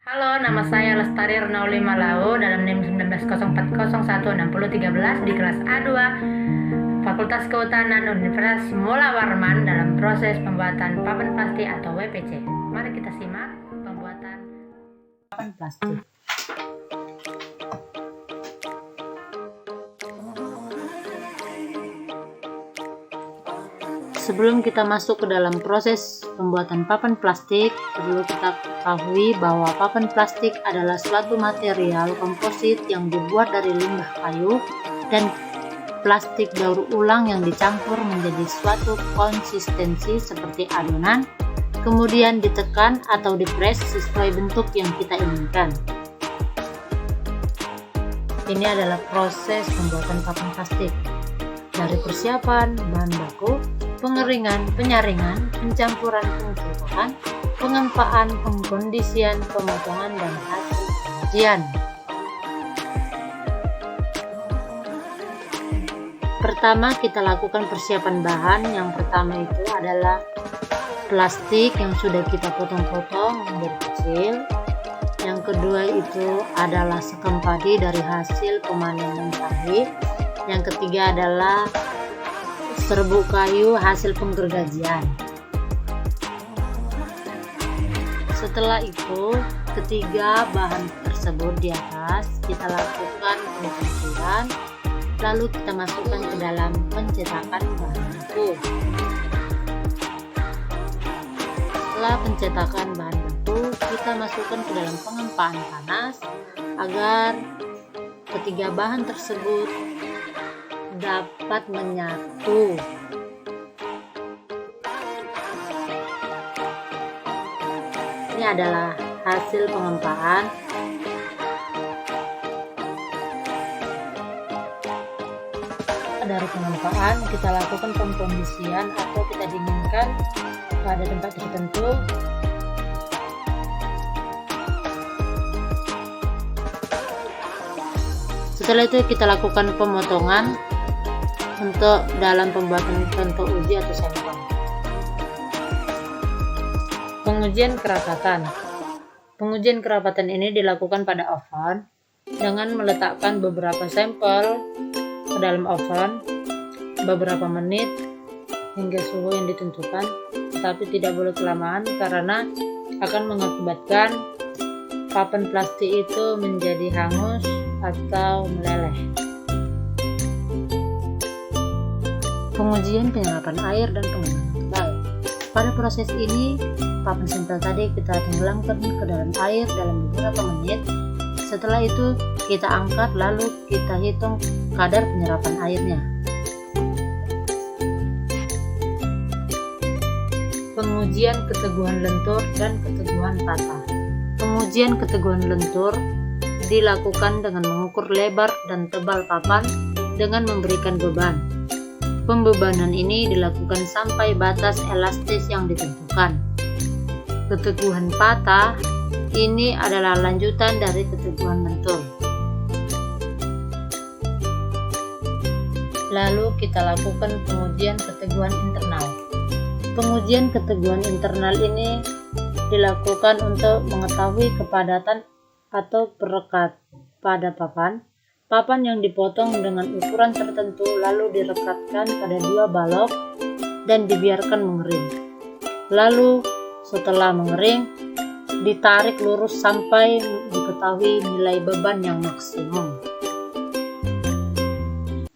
Halo, nama saya Lestari Renauli Malau dalam NIM 1904016013 di kelas A2 Fakultas Kehutanan Universitas Mula Warman dalam proses pembuatan papan plastik atau WPC. Mari kita simak pembuatan papan plastik. Sebelum kita masuk ke dalam proses pembuatan papan plastik, perlu kita ketahui bahwa papan plastik adalah suatu material komposit yang dibuat dari limbah kayu dan plastik daur ulang yang dicampur menjadi suatu konsistensi seperti adonan, kemudian ditekan atau dipres sesuai bentuk yang kita inginkan. Ini adalah proses pembuatan papan plastik. Dari persiapan bahan baku, pengeringan, penyaringan, pencampuran, pengecekan, pengempaan, pengkondisian, pemotongan, dan hasil pengujian. Pertama, kita lakukan persiapan bahan. Yang pertama itu adalah plastik yang sudah kita potong-potong menjadi kecil. Yang kedua itu adalah sekam padi dari hasil pemanenan sawit. Yang ketiga adalah serbuk kayu hasil penggergajian. Setelah itu, ketiga bahan tersebut di atas kita lakukan pencampuran, lalu kita masukkan ke dalam pencetakan bahan baku. Setelah pencetakan bahan baku, kita masukkan ke dalam pengempaan panas agar ketiga bahan tersebut dapat menyatu. Ini adalah hasil pengempaan. Dari pengempaan kita lakukan pengkondisian atau kita dinginkan pada tempat tertentu. Setelah itu kita lakukan pemotongan untuk dalam pembuatan contoh uji atau sampel. Pengujian kerapatan. Pengujian kerapatan ini dilakukan pada oven dengan meletakkan beberapa sampel ke dalam oven beberapa menit hingga suhu yang ditentukan, tetapi tidak boleh kelamaan karena akan mengakibatkan papan plastik itu menjadi hangus atau meleleh. Pengujian penyerapan air dan pengenalan tebal. Pada proses ini, papan sampel tadi kita tenggelamkan ke dalam air dalam beberapa menit. Setelah itu, kita angkat lalu kita hitung kadar penyerapan airnya. Pengujian keteguhan lentur dan keteguhan patah. Pengujian keteguhan lentur dilakukan dengan mengukur lebar dan tebal papan dengan memberikan beban. Pembebanan ini dilakukan sampai batas elastis yang ditentukan. Keteguhan patah ini adalah lanjutan dari keteguhan lentur. Lalu kita lakukan pengujian keteguhan internal. Pengujian keteguhan internal ini dilakukan untuk mengetahui kepadatan atau perekat pada papan yang dipotong dengan ukuran tertentu lalu direkatkan pada dua balok dan dibiarkan mengering. Lalu setelah mengering, ditarik lurus sampai diketahui nilai beban yang maksimum.